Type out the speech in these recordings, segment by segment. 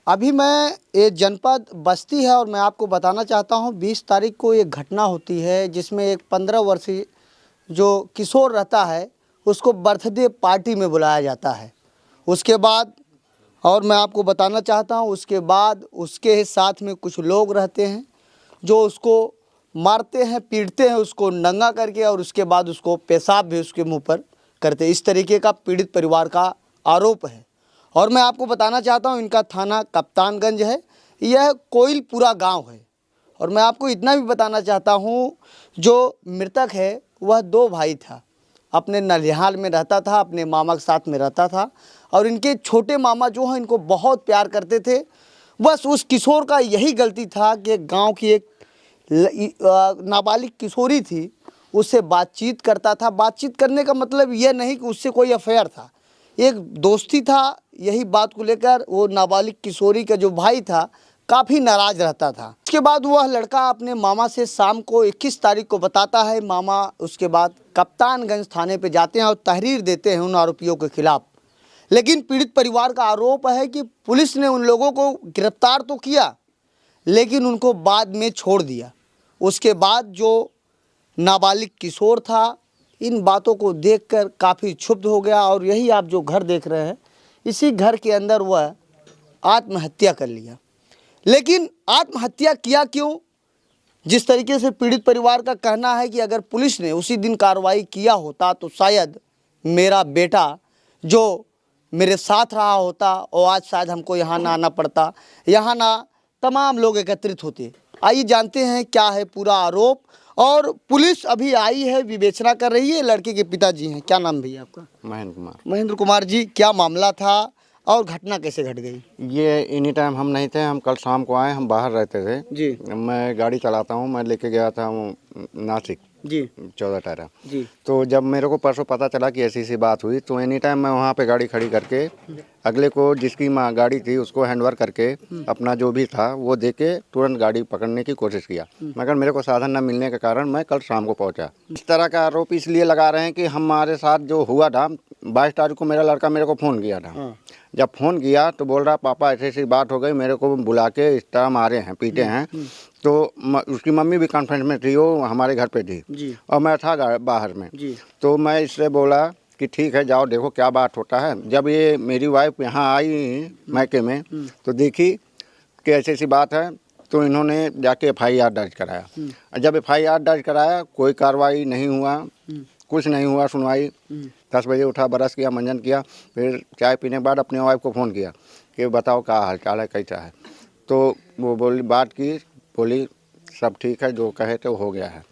अभी मैं ये जनपद बस्ती है और मैं आपको बताना चाहता हूँ 20 तारीख को एक घटना होती है जिसमें एक 15 वर्षीय जो किशोर रहता है उसको बर्थडे पार्टी में बुलाया जाता है। उसके बाद और मैं आपको बताना चाहता हूँ उसके बाद उसके साथ में कुछ लोग रहते हैं जो उसको मारते हैं, पीटते हैं उसको नंगा करके और उसके बाद उसको पेशाब भी उसके मुंह पर करते हैं। इस तरीके का पीड़ित परिवार का आरोप है। और मैं आपको बताना चाहता हूं इनका थाना कप्तानगंज है, यह कोइलपुरा गांव है। और मैं आपको इतना भी बताना चाहता हूं जो मृतक है वह 2 भाई था, अपने नलिहाल में रहता था, अपने मामा के साथ में रहता था और इनके छोटे मामा जो हैं इनको बहुत प्यार करते थे। बस उस किशोर का यही गलती था कि गाँव की एक नाबालिग किशोरी थी, उससे बातचीत करता था। बातचीत करने का मतलब यह नहीं कि उससे कोई अफेयर था, एक दोस्ती था। यही बात को लेकर वो नाबालिग किशोरी का जो भाई था काफ़ी नाराज़ रहता था। उसके बाद वह लड़का अपने मामा से शाम को 21 तारीख को बताता है। मामा उसके बाद कप्तानगंज थाने पे जाते हैं और तहरीर देते हैं उन आरोपियों के खिलाफ। लेकिन पीड़ित परिवार का आरोप है कि पुलिस ने उन लोगों को गिरफ्तार तो किया लेकिन उनको बाद में छोड़ दिया। उसके बाद जो नाबालिग किशोर था इन बातों को देखकर काफ़ी क्षुब्ध हो गया और यही आप जो घर देख रहे हैं इसी घर के अंदर वह आत्महत्या कर लिया। लेकिन आत्महत्या किया क्यों? जिस तरीके से पीड़ित परिवार का कहना है कि अगर पुलिस ने उसी दिन कार्रवाई किया होता तो शायद मेरा बेटा जो मेरे साथ रहा होता और आज शायद हमको यहाँ ना आना पड़ता, यहाँ ना तमाम लोग एकत्रित होते। आइए जानते हैं क्या है पूरा आरोप। और पुलिस अभी आई है, विवेचना कर रही है। लड़के के पिताजी हैं, क्या नाम भैया आपका? महेंद्र कुमार। महेंद्र कुमार जी, क्या मामला था और घटना कैसे घट गई? ये एनी टाइम हम नहीं थे, हम कल शाम को आए, हम बाहर रहते थे जी मैं गाड़ी चलाता हूँ, मैं लेके गया था नासिक जी 14 टायरा जी तो जब मेरे को परसों पता चला कि ऐसी सी बात हुई तो एनी टाइम मैं वहाँ पे गाड़ी खड़ी करके अगले को जिसकी गाड़ी थी उसको हैंडओवर करके अपना जो भी था वो दे के तुरंत गाड़ी पकड़ने की कोशिश किया, मगर मेरे को साधन न मिलने के कारण मैं कल शाम को पहुँचा। इस तरह का आरोप इसलिए लगा रहे हैं कि हमारे साथ जो हुआ था 22 तारीख को मेरा लड़का मेरे को फ़ोन किया था। जब फ़ोन किया तो बोल रहा पापा ऐसी ऐसी बात हो गई, मेरे को बुला के इस तरह मारे हैं, पीटे हैं। तो उसकी मम्मी भी कॉन्फ्रेंस में थी, वो हमारे घर पे थी और मैं था बाहर में। तो मैं इससे बोला कि ठीक है जाओ देखो क्या बात होता है। जब ये मेरी वाइफ यहाँ आई मैके में तो देखी कि ऐसी ऐसी बात है तो इन्होंने जाके FIR दर्ज कराया। जब FIR दर्ज कराया कोई कार्रवाई नहीं हुआ, कुछ नहीं हुआ सुनवाई। 10 बजे उठा, ब्रश किया, मंजन किया, फिर चाय पीने के बाद अपने वाइफ को फ़ोन किया कि बताओ क्या हाल चाल है, कैसा है। तो वो बोली, बात की, बोली सब ठीक है, जो कहे थे वो हो गया है,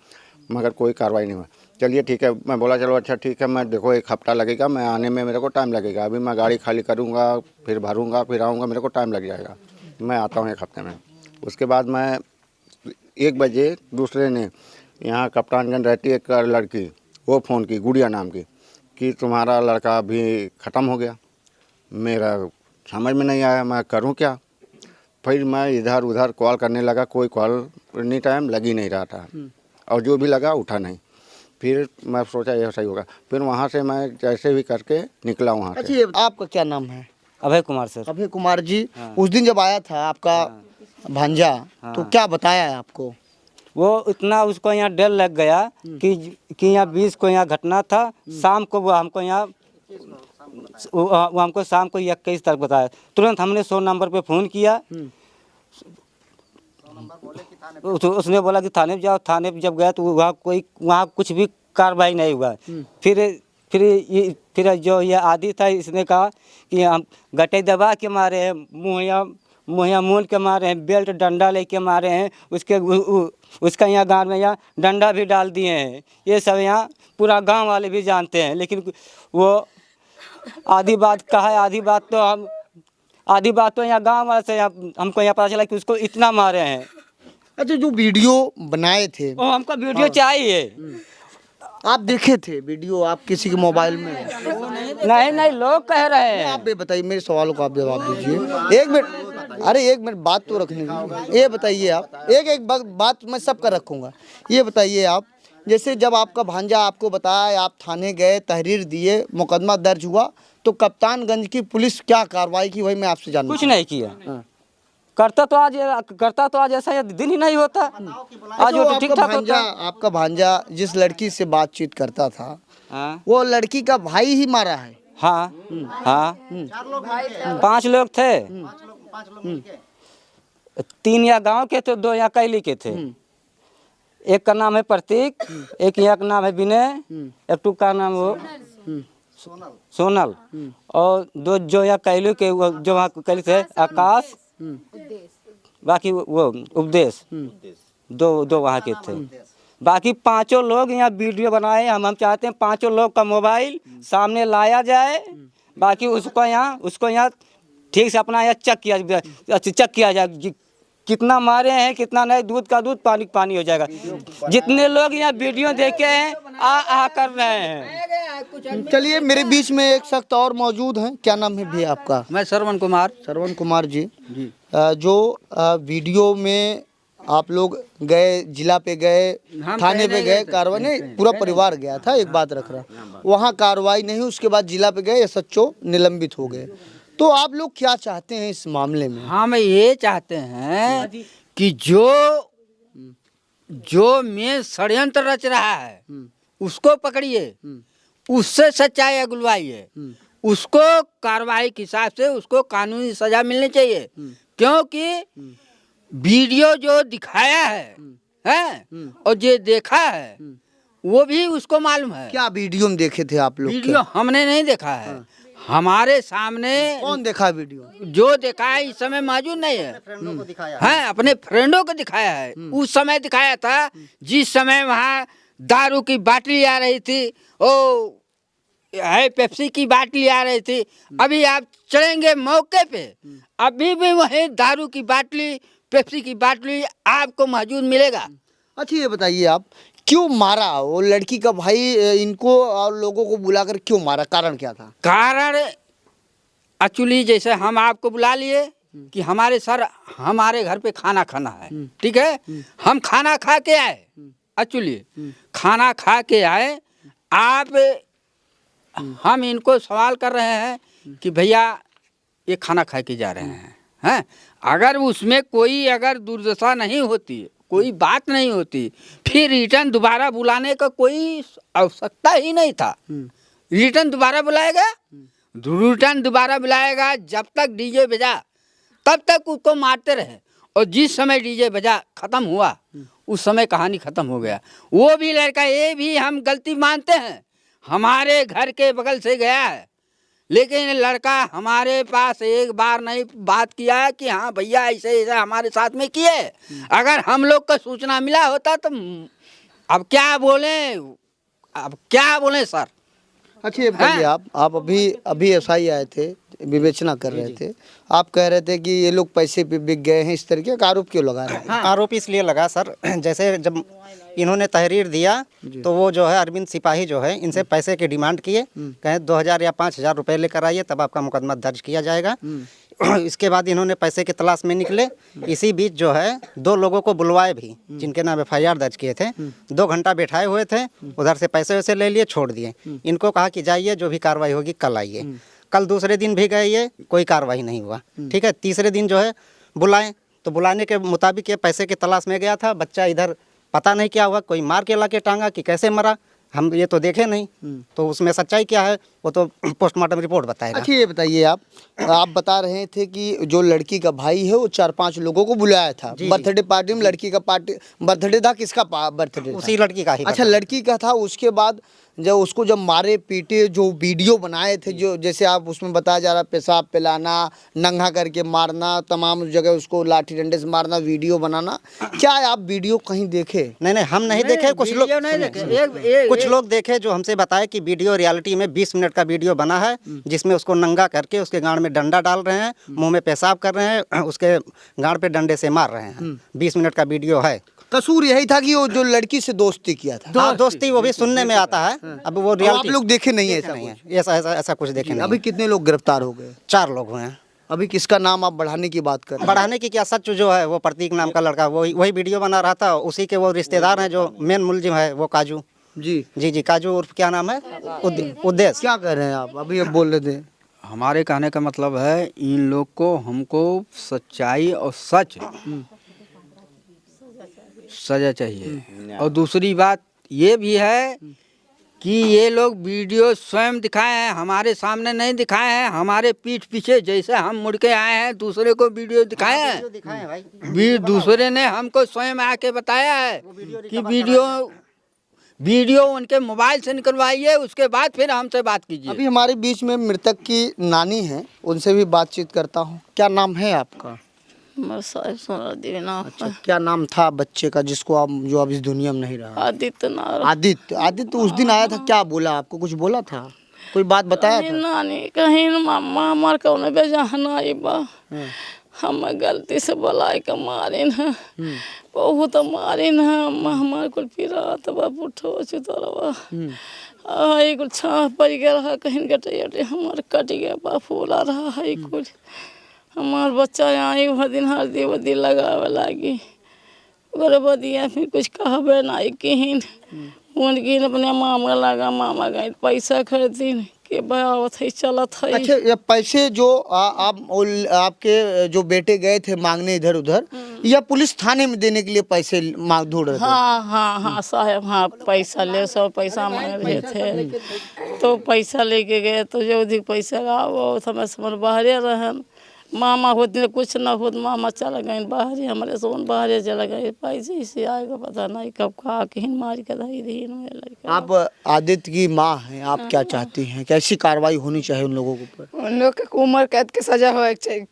मगर कोई कार्रवाई नहीं हुआ। चलिए ठीक है, मैं बोला चलो अच्छा ठीक है, मैं देखो 1 हफ्ता लगेगा, मैं आने में मेरे को टाइम लगेगा, अभी मैं गाड़ी खाली करूँगा, फिर भरूँगा, फिर आऊँगा, मेरे को टाइम लग जाएगा, मैं आता हूँ 1 हफ्ते में। उसके बाद मैं 1 बजे दूसरे ने यहाँ कप्तानगंज रहती एक लड़की, वो फ़ोन की, गुड़िया नाम की, कि तुम्हारा लड़का अभी ख़त्म हो गया। मेरा समझ में नहीं आया मैं करूं क्या। फिर मैं इधर उधर कॉल करने लगा, कोई कॉल एनी टाइम लग ही नहीं रहा था और जो भी लगा उठा नहीं। फिर मैं सोचा यह सही होगा, फिर वहाँ से मैं जैसे भी करके निकला वहाँ से। अच्छा, आपका क्या नाम है? अभय कुमार सर। अभय कुमार जी, उस दिन जब आया था आपका भांजा तो क्या बताया है आपको? वो इतना उसको यहाँ डर लग गया कि यहाँ 20 को यहाँ घटना था। शाम को वो हमको यहाँ वो हमको शाम को 21 तारीख बताया। तुरंत हमने 100 नंबर पे फ़ोन किया। उसने बोला कि थाने पे जाओ। थाने पे जब गया तो वहाँ कुछ भी कार्रवाई नहीं हुआ। फिर जो ये आदि था इसने कहा कि हम गटे दबा के मारे हैं, मुँह मूल के मारे हैं, बेल्ट डंडा लेके मारे हैं, उसका यहाँ गांव में यहाँ डंडा भी डाल दिए हैं। ये सब यहाँ पूरा गांव वाले भी जानते हैं। लेकिन वो आधी बात कहा है, आधी बात तो यहाँ गांव वाले से हमको यहाँ पता चला कि उसको इतना मारे हैं। अच्छा, जो वीडियो बनाए थे वो हमको वीडियो चाहिए। आप देखे थे वीडियो? आप किसी के मोबाइल में? नहीं लोग कह रहे हैं। आप ये बताइए, मेरे सवालों का आप जवाब दीजिए। 1 मिनट, अरे 1 मिनट बात तो रखने दीजिए। ये बताइए आप, एक बात मैं सबका रखूँगा। ये बताइए आप, जैसे जब आपका भांजा आपको बताया, आप थाने गए, तहरीर दिए, मुकदमा दर्ज हुआ, तो कप्तानगंज की पुलिस क्या कार्रवाई की वही मैं आपसे जानना। कुछ नहीं किया। करता तो आज ऐसा दिन ही नहीं होता। आज वो ठीक ठाक होता। आपका भांजा जिस लड़की से बातचीत करता था हाँ वो लड़की का भाई ही मारा है। हाँ हाँ 5 लोग थे। 3 यहाँ गांव के थे, 2 यहाँ कैली के थे। एक का नाम है प्रतीक, एक यहाँ का नाम है विनय, एक टू का नाम वो सोनल, और 2 जो यहाँ कैलू के जो वहाँ कैली थे आकाश, बाकी वो उपदेश, 2 वहाँ के थे। बाकी 5 लोग यहाँ वीडियो बनाए। हम चाहते हैं 5 लोग का मोबाइल सामने लाया जाए, बाकी उसको यहाँ ठीक से अपना यहाँ चेक किया जाए कितना मारे हैं कितना नहीं। दूध का दूध पानी का पानी हो जाएगा। जितने लोग यहाँ वीडियो देखे हैं आ कर रहे हैं। चलिए मेरे बीच में एक शख्स और मौजूद हैं। क्या नाम है भैया आपका? मैं श्रवण कुमार। श्रवण कुमार जी। जो वीडियो में आप लोग गए, जिला पे गए, थाने पे गए, कार्रवाई नहीं, पूरा परिवार गया था, एक बात रख रहा, वहाँ कार्रवाई नहीं, उसके बाद जिला पे गए, SHO निलंबित हो गए। तो आप लोग क्या चाहते हैं इस मामले में? हम ये चाहते हैं कि जो में षड्यंत्र रच रहा है उसको पकड़िए, उससे सच्चाई अगुलवाइए, उसको कार्रवाई के हिसाब से उसको कानूनी सजा मिलनी चाहिए। क्योंकि वीडियो जो दिखाया है और जो देखा है वो भी उसको मालूम है। क्या वीडियो में देखे थे आप लोग? वीडियो हमने नहीं देखा है। हमारे सामने कौन देखा वीडियो? जो देखा है इस समय मौजूद नहीं है। हाँ, अपने फ्रेंडों को दिखाया है। उस समय दिखाया था जिस समय वहाँ दारू की बाटली आ रही थी, ओ है पेप्सी की बाटली आ रही थी। अभी आप चलेंगे मौके पे, अभी भी वही दारू की बाटली, पेप्सी की बाटली आपको मौजूद मिलेगा। अच्छा ये बताइए आप क्यों मारा? वो लड़की का भाई इनको और लोगों को बुलाकर क्यों मारा? कारण क्या था? कारण एक्चुअली जैसे हम आपको बुला लिए कि हमारे सर हमारे घर पे खाना खाना है, ठीक है, हम खाना खा के आए। एक्चुअली खाना खा के आए, आप हम इनको सवाल कर रहे हैं कि भैया ये खाना खा के जा रहे हैं। अगर उसमें कोई अगर दुर्दशा नहीं होती, कोई बात नहीं होती, फिर रिटर्न दोबारा बुलाने का कोई आवश्यकता ही नहीं था। रिटर्न दोबारा बुलाएगा, रिटर्न दोबारा बुलाएगा, जब तक डीजे बजा तब तक उसको मारते रहे। और जिस समय डीजे बजा खत्म हुआ उस समय कहानी खत्म हो गया। वो भी लड़का, ये भी हम गलती मानते हैं, हमारे घर के बगल से गया है, लेकिन लड़का हमारे पास एक बार नहीं बात किया है कि हाँ भैया ऐसे ऐसे हमारे साथ में किए। अगर हम लोग को सूचना मिला होता तो अब क्या बोलें सर। अच्छा ये बताइए आप अभी SI आए थे, विवेचना कर रहे थे, आप कह रहे थे कि ये लोग पैसे पे बिक गए हैं, इस तरीके का आरोप क्यों लगा रहे हैं? आरोप इसलिए लगा सर, जैसे जब इन्होंने तहरीर दिया तो वो जो है अरविंद सिपाही जो है इनसे पैसे की डिमांड किए, कहें 2000 या 5000 रुपये लेकर आइए तब आपका मुकदमा दर्ज किया जाएगा। इसके बाद इन्होंने पैसे की तलाश में निकले। इसी बीच जो है 2 लोगों को बुलवाए भी, जिनके नाम FIR दर्ज किए थे। 2 घंटा बैठाए हुए थे, उधर से पैसे वैसे ले लिए, छोड़ दिए। इनको कहा कि जाइए, जो भी कार्रवाई होगी कल आइए। कल दूसरे दिन भी गए, ये कोई कार्रवाई नहीं हुआ, ठीक है। तीसरे दिन जो है बुलाएं, तो बुलाने के मुताबिक ये पैसे की तलाश में गया था। बच्चा इधर पता नहीं क्या हुआ, कोई मार के ला के टांगा कि कैसे मरा, हम ये तो देखे नहीं, तो उसमें सच्चाई क्या है वो तो पोस्टमार्टम रिपोर्ट बताएगा। अच्छा ये बताइए आप बता रहे थे कि जो लड़की का भाई है वो 4-5 लोगों को बुलाया था बर्थडे पार्टी में। लड़की का बर्थडे था, किसका बर्थडे? उसी लड़की का ही। अच्छा लड़की का था। उसके बाद जब मारे पीटे, जो वीडियो बनाए थे, जो जैसे आप उसमें बताया जा रहा, पेशाब पिलाना, नंगा करके मारना, तमाम जगह उसको लाठी डंडे से मारना, वीडियो बनाना, क्या आप वीडियो कहीं देखे? नहीं हम नहीं देखे, कुछ लोग नहीं देखे, कुछ लोग देखे जो हमसे बताए कि वीडियो रियलिटी में 20 मिनट का वीडियो बना है, जिसमें उसको नंगा करके उसके गांड में डंडा डाल रहे हैं, मुंह में पेशाब कर रहे हैं, उसके गांड पे डंडे से मार रहे हैं। 20 मिनट का वीडियो है। कसूर यही था कि वो जो लड़की से दोस्ती किया था। हाँ, दोस्ती वो भी सुनने में आता है। अब वो रियलिटी आप लोग देखे नहीं है? ऐसा कुछ देखे नहीं। अभी कितने लोग गिरफ्तार हो गए? 4 लोग हुए हैं। अभी किसका नाम आप बढ़ाने की बात कर रहे हैं? बढ़ाने की क्या, सच जो है वो प्रतीक नाम का लड़का वही वीडियो बना रहा था। उसी के वो रिश्तेदार हैं जो मेन मुलजिम है, वो काजू जी काजू उर्फ क्या नाम है, उद्देश्य। क्या कर रहे हैं आप? अभी अब बोल रहे थे हमारे कहने का मतलब है इन लोग को हमको सच्चाई और सच सजा चाहिए। और दूसरी बात ये भी है कि ये लोग वीडियो स्वयं दिखाए हैं, हमारे सामने नहीं दिखाए हैं, हमारे पीठ पीछे जैसे हम मुड़ के आए हैं दूसरे को वीडियो दिखाए हैं। दूसरे ने हमको स्वयं आके बताया है कि वीडियो उनके मोबाइल से निकलवाइए, उसके बाद फिर हमसे बात कीजिए। अभी हमारे बीच में मृतक की नानी है, उनसे भी बातचीत करता हूँ। क्या नाम है आपका? अच्छा, क्या नाम था बच्चे का जिसको आप जो अब इस दुनिया में नहीं रहा? आदित्य। आदित्य उस दिन आया था, क्या बोला आपको? कुछ बोला था, कोई बात बताया था? नानी कहीं मामा हमार कौन बेजहना बा, हम गलती से बोला के मारिन है, बहुत मारिन है, हमारे कुल पिरात बा पुठो चितरवा आई कुल छाह पड़ गया रहा, कहीं गटे हमारे कट गया बा, फूला रहा है कुल। हमार बच्चा आई वह दिन हल्दी वदी लगावे लागी, ओकरे बदिया फिर कुछ कहबे नहीं किन, उनकी अपने मामा लगा, मामा गए पैसा खरीदीन के बयावत है चलत है। अच्छा, ये पैसे जो आपके जो बेटे गए थे मांगने इधर उधर, या पुलिस थाने में देने के लिए पैसे मांग ढूंढ रहे थे? हाँ साहब, हाँ पैसा ले, सब पैसा मांग रहे थे, तो पैसा लेके गए, तो जो अधिक पैसा वो समय बाहरे रहन, मामा होते कुछ ना हो, मामा चला गए बाहर, हमारे सोन बाहर चला गए, पैसे इसे आएगा पता नहीं कब कहा कहीं मार के दही लड़का। आप आदित्य की माँ हैं, आप क्या चाहती हैं, कैसी कार्रवाई होनी चाहिए उन लोगों के ऊपर? उन लोग के उम्र कैद के सजा हो चाहिए,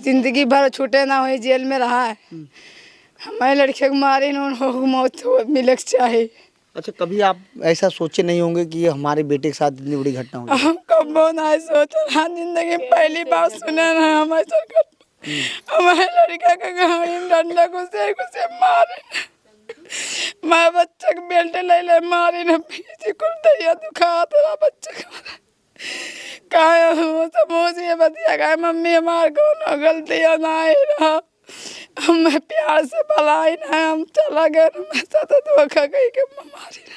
जिंदगी भर छूटे ना हो, जेल में रहा है, हमारे लड़के को मारे उनको मौत मिले चाहिए। अच्छा, कभी आप ऐसा सोचे नहीं होंगे कि ये हमारे बेटे के साथ इतनी बड़ी घटना हुई? हम कब नहीं सोचा, जिंदगी में पहली बार सुने ना हमारे सरकार, हमारे लड़का का गाड़ी में डंडा घुसे मारे, मैं बच्चे को बेल्ट ले मारी ना, पीछे कुर्ता दुखा तेरा बच्चे का समझ ये बतिया गए, मम्मी हमारे को गलती नहीं रहा, मैं प्यार से भलाई ना, हम चला गए, मैं तो धोखा गई के मारी ना।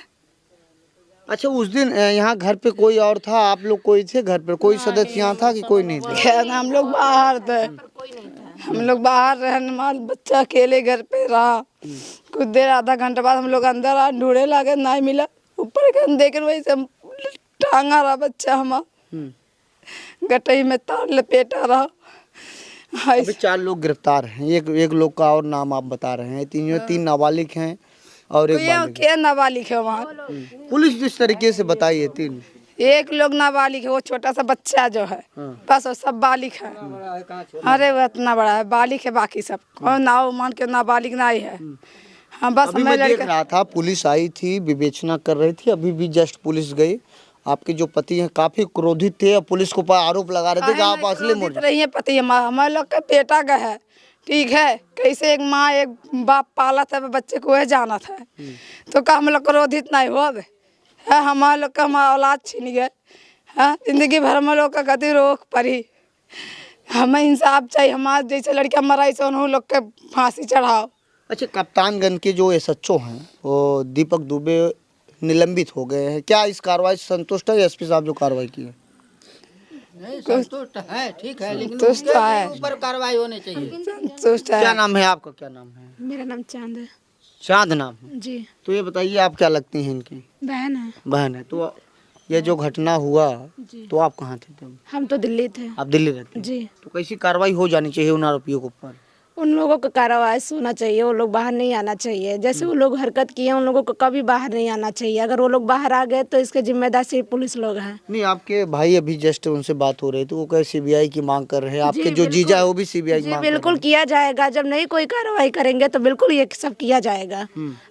अच्छा, उस दिन यहाँ घर पे कोई और था, आप लोग कोई थे घर पे, कोई सदस्य यहाँ था कि कोई नहीं था? हम लोग बाहर थे, हम लोग बाहर रहे, हमारा बच्चा अकेले घर पे रहा, कुछ देर आधा घंटा बाद हम लोग अंदर आ, ढूंढे लगे नहीं मिला, ऊपर के देख वही से टांगा रहा बच्चा, हमारा गटई में तार लपेटा रहा। अभी 4 लोग गिरफ्तार हैं, एक लोग का और नाम आप बता रहे हैं, तीन नाबालिग हैं और एक बालिग। क्या नाबालिग है वहाँ? पुलिस जिस तरीके से बताई है 3, एक लोग नाबालिग है, वो छोटा सा बच्चा जो है, बस वो सब बालिग है। अरे वो इतना बड़ा है, बालिग है, बाकी सब कौन नाव मान के नाबालिग नहीं है। हाँ बस मैं देख रहा था, पुलिस आई थी, विवेचना कर रही थी, अभी भी जस्ट पुलिस गई। आपके जो पति हैं काफी क्रोधित थे, पुलिस को आरोप लगा रहे थे कि आप असली मोड़ रही है। पति हमारे लोग का बेटा का है, ठीक है, कैसे एक माँ एक बाप पाला था, बच्चे को वह जाना था, तो का हम लोग क्रोधित नहीं हो है, हमारे लोग का हमारा औलाद छीन गए, हाँ जिंदगी भर हम लोग का गति रोक पड़ी, हमें इंसाफ चाहिए, हमारे जैसे लड़कियाँ मराई से उन्होंने लोग के फांसी चढ़ाओ। अच्छा, कप्तानगंज के जो एसएचओ हैं वो दीपक दुबे निलंबित हो गए हैं, क्या इस कार्रवाई से संतुष्ट है एसपी साहब जो कार्रवाई की है? संतुष्ट है, ठीक है, लेकिन संतुष्ट है, ऊपर कार्रवाई होनी चाहिए। संतुष्ट है। क्या नाम है आपका? क्या नाम है? मेरा नाम चांद है। चांद नाम है जी। तो ये बताइए, आप क्या लगती हैं इनकी? बहन है। बहन है। तो ये जो घटना हुआ, तो आप कहाँ थे तब? हम तो दिल्ली थे। आप दिल्ली रहते हैं? जी। तो कैसी कार्रवाई हो जानी चाहिए उन आरोपियों के ऊपर? उन लोगों को कार्रवाई होना चाहिए, वो लोग बाहर नहीं आना चाहिए, जैसे वो लोग हरकत किए उन लोगों को कभी बाहर नहीं आना चाहिए, अगर वो लोग बाहर आ गए तो इसके जिम्मेदार सिर्फ पुलिस लोग हैं। नहीं, आपके भाई अभी जस्ट उनसे बात हो रही थी, वो कहे सीबीआई की मांग कर रहे हैं, आपके जो जीजा है वो भी सीबीआई की मांग कर रहे हैं। बिल्कुल किया जाएगा, जब नहीं कोई कार्रवाई करेंगे तो बिल्कुल ये सब किया जाएगा।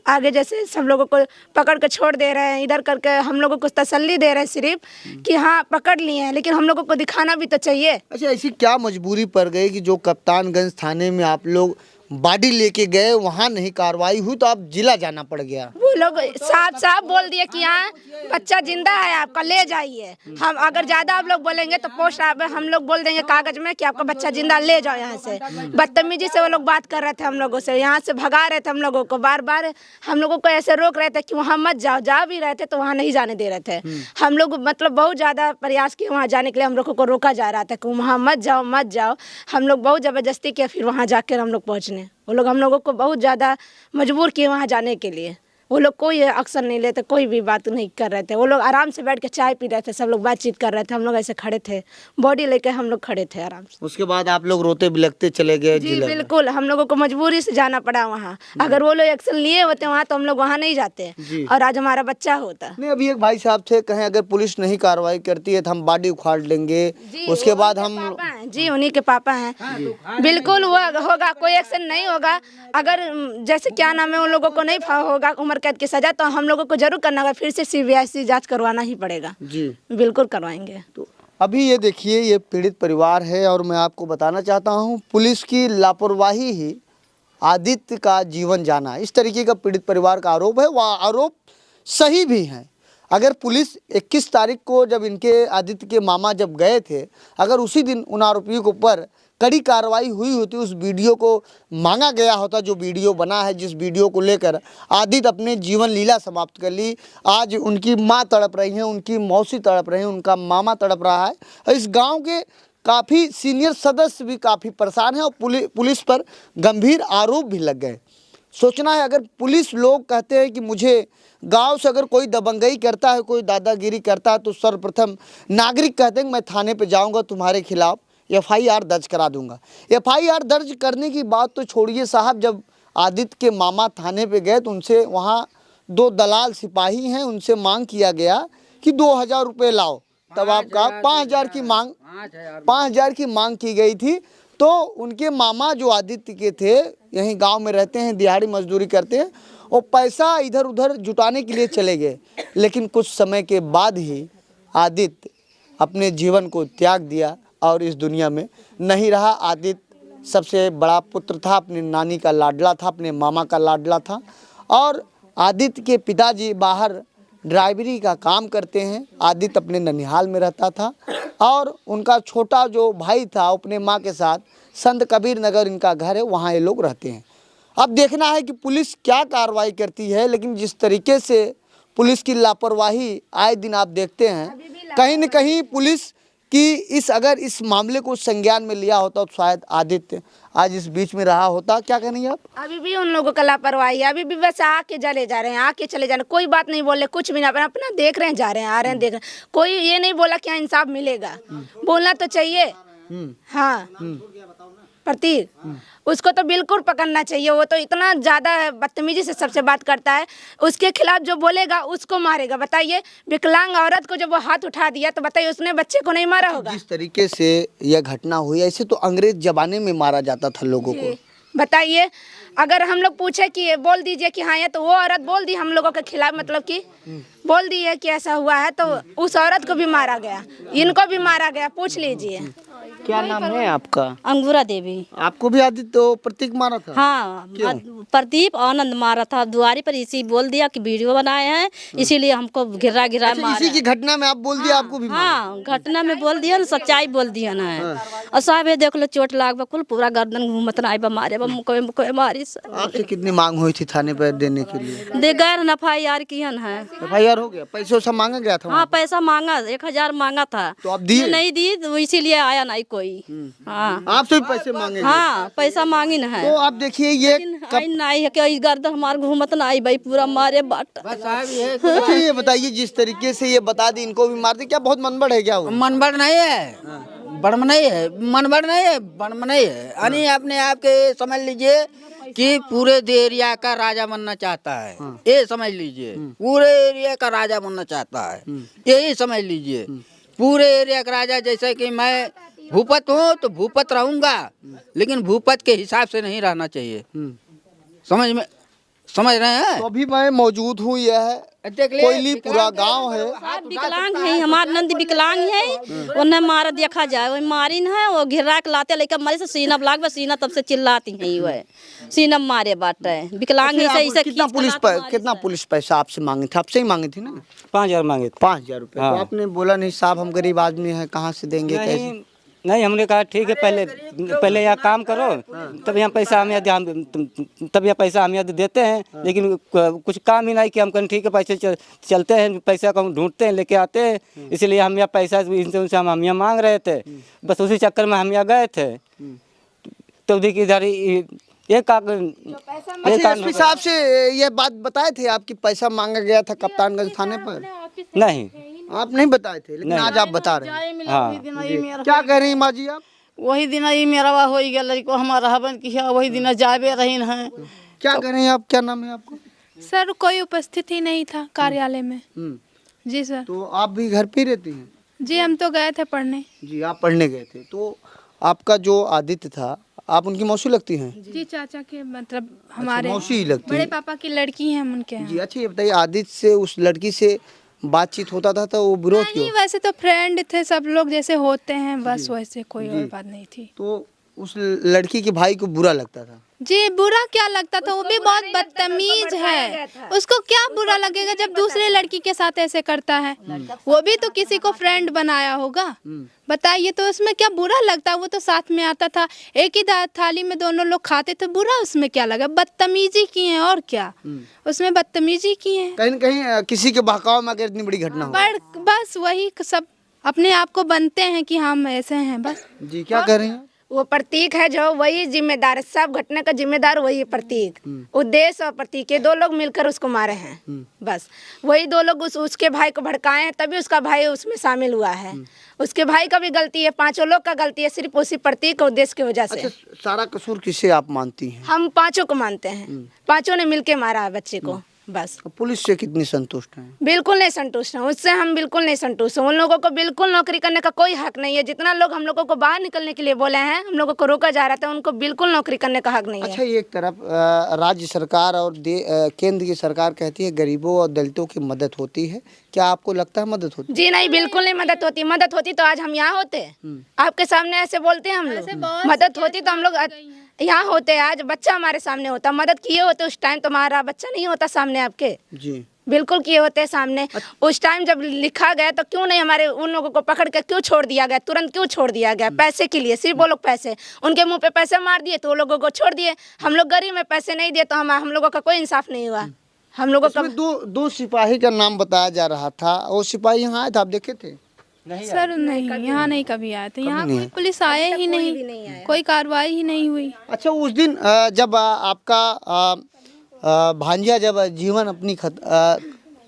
आगे जैसे सब लोगों को पकड़ के छोड़ दे रहे हैं, इधर करके हम लोगों को तसल्ली दे रहे हैं सिर्फ कि हाँ पकड़ लिए हैं, लेकिन हम लोगों को दिखाना भी तो चाहिए। अच्छा, ऐसी क्या मजबूरी पड़ गई कि जो कप्तानगंज थाने में आप लोग बॉडी लेके गए, वहाँ नहीं कार्रवाई हुई तो आप जिला जाना पड़ गया? वो वो लोग साफ साफ बोल दिए कि यहाँ बच्चा जिंदा है, आपका ले जाइए। हम अगर ज्यादा आप लोग बोलेंगे तो पोस्ट हम लोग बोल देंगे कागज में कि आपका बच्चा जिंदा ले जाओ यहाँ से। बदतमीजी से वो लोग बात कर रहे थे हम लोगों से, यहाँ से भगा रहे थे हम लोगों को, बार बार हम लोगों को ऐसे रोक रहे थे कि वहाँ मत जाओ। जा भी रहे थे तो वहाँ नहीं जाने दे रहे थे। हम लोग मतलब बहुत ज़्यादा प्रयास किए वहाँ जाने के लिए, हम लोगों को रोका जा रहा था कि वहाँ मत जाओ मत जाओ। हम लोग बहुत ज़बरदस्ती किए, फिर वहाँ जाकर हम लोग पहुँचने। वो लोग हम लोगों को बहुत ज़्यादा मजबूर किए वहाँ जाने के लिए। वो लोग कोई एक्शन नहीं लेते, कोई भी बात नहीं कर रहे थे। वो लोग आराम से बैठ के चाय पी रहे थे, सब लोग बातचीत कर रहे थे, हम लोग ऐसे खड़े थे, बॉडी लेके हम लोग खड़े थे आराम से। उसके बाद आप लोग रोते बिलखते चले गए जी जिले में। बिल्कुल, हम लोगों को मजबूरी से जाना पड़ा वहाँ। अगर वो लोग एक्शन लिए होते वहाँ तो हम लोग वहाँ नहीं जाते और आज हमारा बच्चा होता। नहीं, अभी एक भाई साहब थे, कहें अगर पुलिस नहीं कार्रवाई करती है तो हम बॉडी उखाड़ लेंगे। उसके बाद हम जी उन्हीं के पापा हैं। बिल्कुल वो होगा, कोई एक्शन नहीं होगा। अगर जैसे क्या नाम है उन लोगों को नहीं होगा उम्र कैद की सजा, तो हम लोगों को जरूर करना होगा, फिर से CBI जांच करवाना ही पड़ेगा। जी बिल्कुल करवाएंगे। तो अभी ये देखिए, ये पीड़ित परिवार है और मैं आपको बताना चाहता हूँ पुलिस की लापरवाही ही आदित्य का जीवन जाना। इस तरीके का पीड़ित परिवार का आरोप है, वह आरोप सही भी है। अगर पुलिस 21 तारीख को जब इनके आदित्य के मामा जब गए थे, अगर उसी दिन उन आरोपियों के ऊपर कड़ी कार्रवाई हुई होती, उस वीडियो को मांगा गया होता, जो वीडियो बना है, जिस वीडियो को लेकर आदित्य अपने जीवन लीला समाप्त कर ली। आज उनकी माँ तड़प रही हैं, उनकी मौसी तड़प रही हैं, उनका मामा तड़प रहा है और इस गांव के काफ़ी सीनियर सदस्य भी काफ़ी परेशान हैं और पुलिस पर गंभीर आरोप भी लग गए। सोचना है, अगर पुलिस लोग कहते हैं कि मुझे गांव से अगर कोई दबंगई करता है, कोई दादागिरी करता है, तो सर्वप्रथम नागरिक कहते हैं कि मैं थाने पे जाऊंगा, तुम्हारे खिलाफ FIR दर्ज करा दूंगा। FIR दर्ज करने की बात तो छोड़िए साहब, जब आदित्य के मामा थाने पे गए तो उनसे वहाँ 2 दलाल सिपाही हैं, उनसे मांग किया गया कि 2000 रुपये लाओ, तब आपका 5000 की मांग की गई थी। तो उनके मामा जो आदित्य के थे, यहीं गांव में रहते हैं, दिहाड़ी मजदूरी करते हैं, और पैसा इधर उधर जुटाने के लिए चले गए। लेकिन कुछ समय के बाद ही आदित्य अपने जीवन को त्याग दिया और इस दुनिया में नहीं रहा। आदित्य सबसे बड़ा पुत्र था, अपनी नानी का लाडला था, अपने मामा का लाडला था। और आदित्य के पिताजी बाहर ड्राइवरी का काम करते हैं, आदित्य अपने ननिहाल में रहता था और उनका छोटा जो भाई था अपने माँ के साथ संत कबीर नगर इनका घर है, वहाँ ये लोग रहते हैं। अब देखना है कि पुलिस क्या कार्रवाई करती है, लेकिन जिस तरीके से पुलिस की लापरवाही आए दिन आप देखते हैं, कहीं न कहीं पुलिस कि अगर इस मामले को संज्ञान में लिया होता तो शायद आदित्य आज इस बीच में रहा होता। क्या कहेंगे आप? अभी भी उन लोगों का लापरवाही है, अभी भी बस आके चले जा रहे हैं, आके चले जा रहे हैं, कोई बात नहीं बोल रहे, कुछ भी ना, अपना देख रहे हैं, जा रहे हैं, आ रहे हैं, देख रहे हैं। कोई ये नहीं बोला क्या इंसाफ मिलेगा, बोलना तो चाहिए। हाँ प्रतीक, उसको तो बिल्कुल पकड़ना चाहिए। वो तो इतना ज़्यादा बदतमीजी से सबसे बात करता है, उसके खिलाफ जो बोलेगा उसको मारेगा। बताइए, विकलांग औरत को जब वो हाथ उठा दिया तो बताइए उसने बच्चे को नहीं मारा होगा? जिस तरीके से यह घटना हुई, ऐसे तो अंग्रेज जमाने में मारा जाता था लोगों को। बताइए, अगर हम लोग पूछे कि बोल दीजिए कि हाँ ये, तो वो औरत बोल दी हम लोगों के खिलाफ, मतलब कि बोल दी है कि ऐसा हुआ है, तो उस औरत को भी मारा गया, इनको भी मारा गया, पूछ लीजिए। क्या नाम है आपका? अंगूरा देवी। आपको भी आदित्य तो प्रतीक मारा था? हाँ, प्रदीप आनंद मारा था दुआरी पर, इसी बोल दिया कि वीडियो बनाए हैं, इसीलिए हमको घिरा अच्छा, इसी की घटना में आप बोल दिया आपको भी मारा? हाँ, घटना में बोल दिया ना, सच्चाई बोल दिया ना। और साहब ये देख लो, चोट लाग बकुल पूरा गर्दन घूमत ना, मारे मुकोए मारी। आपसे कितनी मांग हुई थी थाने पर देने के लिए? दे गैर FIR किहन है। FIR हो गया? पैसे सब मांगा गया था? हाँ, पैसा मांगा, 1000 मांगा था, तो आप दिए? नहीं दी, तो इसीलिए आया नहीं कोई। हाँ, आपसे भी पैसे मांगे? हाँ, पैसा मांगी न है। तो आप देखिए, ये नहीं है कि गर्दन हमार घूमत ना आई भाई, पूरा मारे बाट। अच्छा ये बताइए, जिस तरीके से ये बता दी इनको भी मार दे, क्या बहुत मनबड़ है? क्या वो मनबड़ नहीं है, बड़म नहीं है, मनबड़ नहीं है, बड़म नहीं है, यानी अपने आप के समझ लीजिए कि पूरे एरिया का राजा बनना चाहता है। ये समझ लीजिए, पूरे एरिया का राजा बनना चाहता है, यही समझ लीजिए। पूरे एरिया का राजा, जैसे कि मैं भूपत हूँ तो भूपत रहूंगा, लेकिन भूपत के हिसाब से नहीं रहना चाहिए। समझ रहे हैं। तो अभी मैं मौजूद हूँ, यह है देख ले, कोयली पूरा गांव है। सब विकलांग है, हमारे नंदी विकलांग है, उन्हें मारा देखा जाए, वो मारी न है, वो घिरा के लाते लेकर मरे से सीना लाग सीना तब से चिल्लाती है, वो सीना मारे बाटे विकलांग अच्छा, ही आप से कितना पुलिस पैसा आपसे मांगे थे? आपसे ही मांगे थे ना? 5,000 मांगे थे। 5,000 रुपये। तो आपने बोला नहीं साहब हम गरीब आदमी हैं, कहाँ से देंगे, कैसे? नहीं, हमने कहा ठीक है, पहले यहाँ काम करो, तब यहाँ पैसा हम तब यहाँ पैसा हम यहाँ देते हैं। लेकिन कुछ काम ही नहीं कि हम कहें ठीक है पैसे चलते हैं, पैसा को हम ढूंढते हैं, लेके आते हैं। इसलिए हम यहाँ पैसा इनसे उनसे हम यहाँ मांग रहे थे, बस उसी चक्कर में हम यहाँ गए थे। तो देखिए इधर एक एसपी साहब से ये बात बताए थे आपकी पैसा मांगा गया था कप्तानगंज थाने पर? नहीं, आप नहीं बताए थे, लेकिन आज आप बता रहे हैं। क्या कह रही हैं माँ जी आप? वही दिन ही मेरा हो गया लड़को हमारा हवन की है, वही दिन जाबे रही है। क्या कह रही हैं आप? क्या नाम है आपको? सर कोई उपस्थित ही नहीं था कार्यालय में। जी सर। तो आप भी घर पे रहती हैं? जी हम तो गए थे पढ़ने। जी आप पढ़ने गए थे। तो आपका जो आदित्य था, आप उनकी मौसी लगती हैं? जी चाचा के मतलब हमारे मौसी ही लगती बड़े हैं। पापा की लड़की हैं हम उनके यहाँ। जी अच्छा, ये बताइए आदित्य से उस लड़की से बातचीत होता था तो वो विरोध क्यों? नहीं वैसे तो फ्रेंड थे सब लोग जैसे होते हैं, बस वैसे कोई और बात नहीं थी। तो उस लड़की के भाई को बुरा लगता था? जी बुरा क्या लगता था, वो भी बहुत बदतमीज है, उसको क्या बुरा लगेगा जब दूसरे लड़की के साथ ऐसे करता है। वो भी तो किसी को फ्रेंड बनाया होगा, बताइए, तो उसमें क्या बुरा लगता? वो तो साथ में आता था, एक ही थाली में दोनों लोग खाते थे, बुरा उसमें क्या लगा? बदतमीजी की है और क्या, उसमें बदतमीजी की है। कहीं न कहीं किसी के बहकाव में अगर इतनी बड़ी घटना हो। पर बस वही सब अपने आप को बनते हैं कि हम ऐसे हैं बस। जी क्या कह रही हैं? वो प्रतीक है जो वही जिम्मेदार है, सब घटना का जिम्मेदार वही प्रतीक। उद्देश्य और प्रतीक ये दो लोग मिलकर उसको मारे हैं, बस वही दो लोग उसके भाई को भड़काए हैं, तभी उसका भाई उसमें शामिल हुआ है। उसके भाई का भी गलती है, पांचों लोग का गलती है, सिर्फ उसी प्रतीक और उद्देश्य की वजह से। अच्छा, सारा कसूर किसे आप मानती हैं? हम पांचों को मानते हैं, पांचों ने मिलके मारा है बच्चे को, बस। पुलिस से कितनी संतुष्ट हैं? बिल्कुल नहीं संतुष्ट हैं, उससे हम बिल्कुल नहीं संतुष्ट हैं। उन लोगों को बिल्कुल नौकरी करने का कोई हक नहीं है। जितना लोग हम लोगों को बाहर निकलने के लिए बोले हैं, हम लोगों को रोका जा रहा था, उनको बिल्कुल नौकरी करने का हक नहीं है। अच्छा, ये एक तरफ राज्य सरकार और केंद्र की सरकार कहती है गरीबों और दलितों की मदद होती है, क्या आपको लगता है मदद होती है? जी नहीं, बिल्कुल नहीं मदद होती। मदद होती तो आज हम यहाँ होते, आपके सामने ऐसे बोलते हैं हम लोग। मदद होती तो हम लोग यहाँ होते, आज बच्चा हमारे सामने होता। मदद किए होते उस टाइम, तुम्हारा बच्चा नहीं होता सामने आपके। जी बिल्कुल किए होते सामने। उस टाइम जब लिखा गया तो क्यों नहीं हमारे उन लोगों को पकड़ के क्यों छोड़ दिया गया? तुरंत क्यों छोड़ दिया गया? पैसे के लिए, सिर्फ वो लोग पैसे, उनके मुंह पे पैसे मार दिए तो वो लोगों को छोड़ दिए। हम लोग गरीब में पैसे नहीं दिए तो हम लोगों का कोई इंसाफ नहीं हुआ। हम लोगों का दो सिपाही का नाम बताया जा रहा था, वो सिपाही यहाँ आए थे, आप देखे थे? सर नहीं, यहाँ नहीं कभी आए थे, यहाँ कोई पुलिस आए ही नहीं, कोई कार्रवाई ही नहीं हुई। अच्छा, उस दिन जब आपका भांजा जब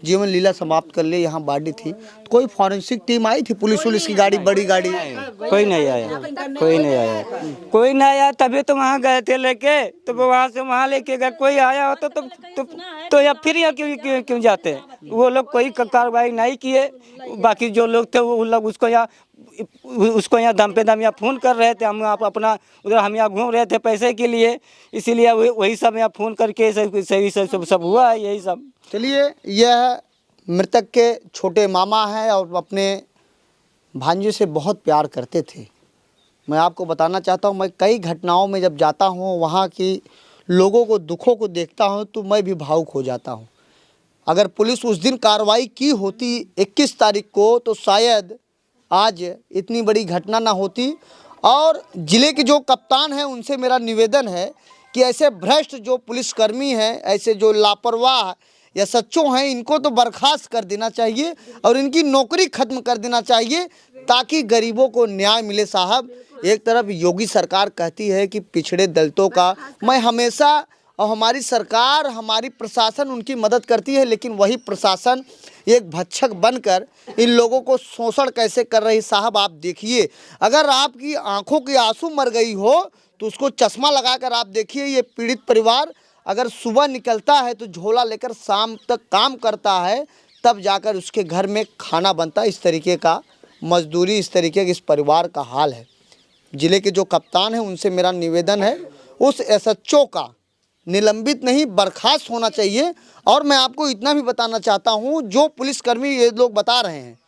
जीवन लीला समाप्त कर ले यहाँ बाडी थी, तो कोई फॉरेंसिक टीम आई थी? पुलिस की गाड़ी, बड़ी गाड़ी? कोई नहीं आया, कोई नहीं आया, कोई नहीं आया। तभी तो वहाँ गए थे लेके, तो वहाँ से वहाँ लेके गए। कोई आया होता तो या फिर यहाँ क्यों जाते? वो लोग कोई कार्रवाई नहीं किए। बाकी जो लोग थे वो लोग उसको यहाँ दम पे दम यहाँ फ़ोन कर रहे थे। हम आप अपना उधर हम यहाँ घूम रहे थे पैसे के लिए, इसीलिए वही सब यहाँ फ़ोन करके सही सब हुआ है, यही सब। चलिए, यह मृतक के छोटे मामा हैं और अपने भांजे से बहुत प्यार करते थे। मैं आपको बताना चाहता हूँ, मैं कई घटनाओं में जब जाता हूँ, वहाँ की लोगों को दुखों को देखता हूँ तो मैं भी भावुक हो जाता हूँ। अगर पुलिस उस दिन कार्रवाई की होती 21 तारीख को, तो शायद आज इतनी बड़ी घटना ना होती। और ज़िले के जो कप्तान हैं उनसे मेरा निवेदन है कि ऐसे भ्रष्ट जो पुलिसकर्मी हैं, ऐसे जो लापरवाह या सच्चों हैं, इनको तो बर्खास्त कर देना चाहिए और इनकी नौकरी खत्म कर देना चाहिए, ताकि गरीबों को न्याय मिले। साहब, एक तरफ योगी सरकार कहती है कि पिछड़े दलितों का, मैं हमेशा और हमारी सरकार, हमारी प्रशासन उनकी मदद करती है, लेकिन वही प्रशासन एक भक्षक बनकर इन लोगों को शोषण कैसे कर रही। साहब आप देखिए, अगर आपकी आंखों की आंसू मर गई हो तो उसको चश्मा लगाकर आप देखिए। ये पीड़ित परिवार अगर सुबह निकलता है तो झोला लेकर शाम तक काम करता है, तब जाकर उसके घर में खाना बनता है। इस तरीके का मजदूरी, इस तरीके के इस परिवार का हाल है। ज़िले के जो कप्तान हैं उनसे मेरा निवेदन है, उस एसएचओ का निलंबित नहीं बर्खास्त होना चाहिए। और मैं आपको इतना भी बताना चाहता हूँ, जो पुलिसकर्मी ये लोग बता रहे हैं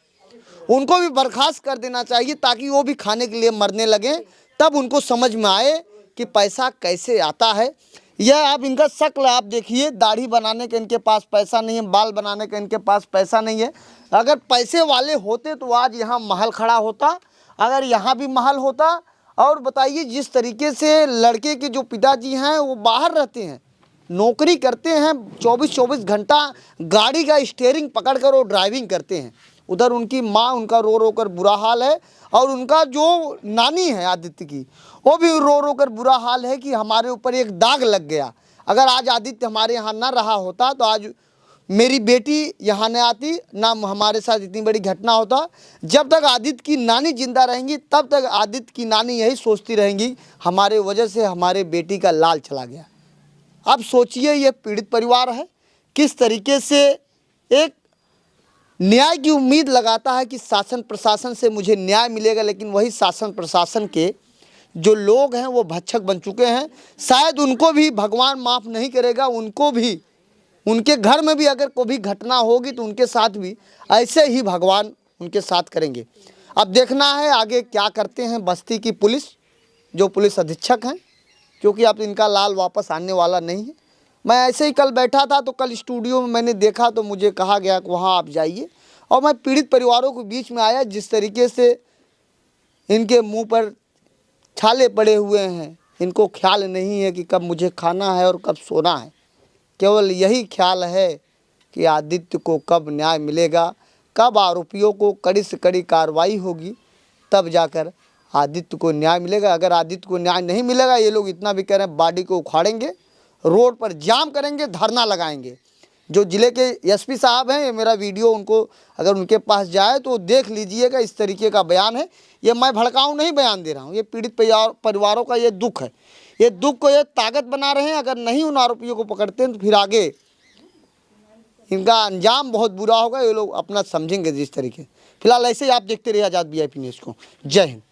उनको भी बर्खास्त कर देना चाहिए, ताकि वो भी खाने के लिए मरने लगें, तब उनको समझ में आए कि पैसा कैसे आता है। यह आप इनका शक्ल आप देखिए, दाढ़ी बनाने का इनके पास पैसा नहीं है, बाल बनाने का इनके पास पैसा नहीं है। अगर पैसे वाले होते तो आज यहाँ महल खड़ा होता, अगर यहाँ भी महल होता। और बताइए, जिस तरीके से लड़के के जो पिताजी हैं वो बाहर रहते हैं, नौकरी करते हैं, 24-24 घंटा गाड़ी का स्टीयरिंग पकड़ कर वो ड्राइविंग करते हैं। उधर उनकी माँ, उनका रो रो कर बुरा हाल है, और उनका जो नानी है आदित्य की, वो भी रो रो कर बुरा हाल है कि हमारे ऊपर एक दाग लग गया। अगर आज आदित्य हमारे यहाँ ना रहा होता तो आज मेरी बेटी यहाँ न आती, ना हमारे साथ इतनी बड़ी घटना होता। जब तक आदित्य की नानी जिंदा रहेंगी तब तक आदित्य की नानी यही सोचती रहेंगी, हमारे वजह से हमारे बेटी का लाल चला गया। अब सोचिए, ये पीड़ित परिवार है, किस तरीके से एक न्याय की उम्मीद लगाता है कि शासन प्रशासन से मुझे न्याय मिलेगा, लेकिन वही शासन प्रशासन के जो लोग हैं वो भक्षक बन चुके हैं। शायद उनको भी भगवान माफ़ नहीं करेगा, उनको भी, उनके घर में भी अगर कोई भी घटना होगी तो उनके साथ भी ऐसे ही भगवान उनके साथ करेंगे। अब देखना है आगे क्या करते हैं बस्ती की पुलिस, जो पुलिस अधीक्षक हैं, क्योंकि अब इनका लाल वापस आने वाला नहीं है। मैं ऐसे ही कल बैठा था तो कल स्टूडियो में मैंने देखा तो मुझे कहा गया कि वहाँ आप जाइए, और मैं पीड़ित परिवारों के बीच में आया। जिस तरीके से इनके मुंह पर छाले पड़े हुए हैं, इनको ख्याल नहीं है कि कब मुझे खाना है और कब सोना है। केवल यही ख्याल है कि आदित्य को कब न्याय मिलेगा, कब आरोपियों को कड़ी से कड़ी कार्रवाई होगी, तब जाकर आदित्य को न्याय मिलेगा। अगर आदित्य को न्याय नहीं मिलेगा, ये लोग इतना भी कह रहे हैं, बॉडी को उखाड़ेंगे, रोड पर जाम करेंगे, धरना लगाएंगे। जो ज़िले के एसपी साहब हैं, ये मेरा वीडियो उनको अगर उनके पास जाए तो देख लीजिएगा, इस तरीके का बयान है। ये मैं भड़काऊ नहीं बयान दे रहा हूँ, ये पीड़ित परिवारों का ये दुख है। ये दुख को ये ताकत बना रहे हैं। अगर नहीं उन आरोपियों को पकड़ते हैं तो फिर आगे इनका अंजाम बहुत बुरा होगा, ये लोग अपना समझेंगे जिस तरीके। फिलहाल ऐसे ही आप देखते रहिए आज़ाद VIP न्यूज़ को। जय हिंद।